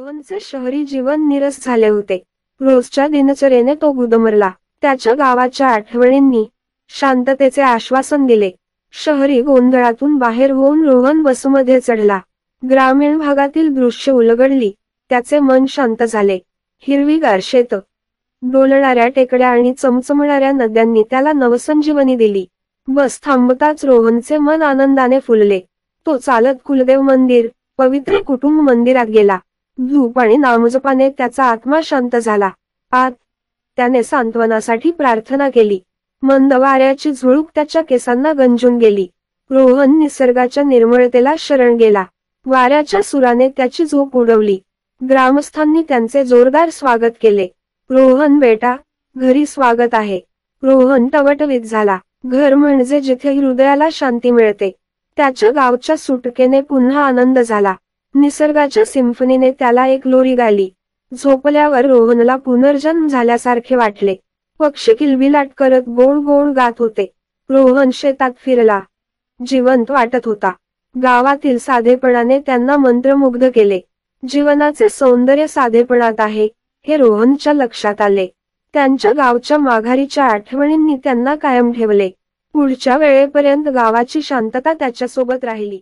रोहनचे शहरी जीवन नीरस झाले होते. रोजच्या दिनचर्येने तो गुदमरला. त्याच्या गावाच्या आठवणींनी शांततेचे आश्वासन दिले. शहरी गोंधळातून बाहेर होऊन रोहन बसमध्ये चढला. ग्रामीण भागातील दृश्य उलगडली. त्याचे मन शांत झाले. हिरवीगार शेत, डोलणाऱ्या टेकड्या आणि चमचमणाऱ्या नद्यांनी त्याला नवसंजीवनी दिली. बस थांबताच रोहनचे मन आनंदाने फुलले. तो चालत कुलदेव मंदिर, पवित्र कुटुंब मंदिरात गेला. धूप आणि नामजपाने त्याचा आत्मा शांत झाला. आत त्याने सांत्वनासाठी प्रार्थना केली. मंद वाऱ्याची झुळूक त्याच्या केसांना गंजून गेली. रोहन निसर्गाच्या निर्मळतेला शरण गेला. वाऱ्याच्या सुराने त्याची झोप उडवली. ग्रामस्थांनी त्यांचे जोरदार स्वागत केले. रोहन बेटा, घरी स्वागत आहे. रोहन टवटवीत झाला. घर म्हणजे जिथे हृदयाला शांती मिळते. त्याच्या गावच्या सुटकेने पुन्हा आनंद झाला. निसर्गाच्या सिम्फनीने त्याला एक लोरी गायली. झोपल्यावर रोहनला पुनर्जन्म झाल्यासारखे वाटले. पक्षी किलबिलाट करत गोड गोड गात होते. रोहन शेतात फिरला. जिवंत वाटत होता. गावातील साधेपणाने त्यांना मंत्रमुग्ध केले. जीवनाचे सौंदर्य साधेपणात आहे, हे रोहनच्या लक्षात आले. त्यांच्या गावच्या माघारीच्या आठवणींनी त्यांना कायम ठेवले. पुढच्या वेळेपर्यंत गावाची शांतता त्याच्यासोबत राहिली.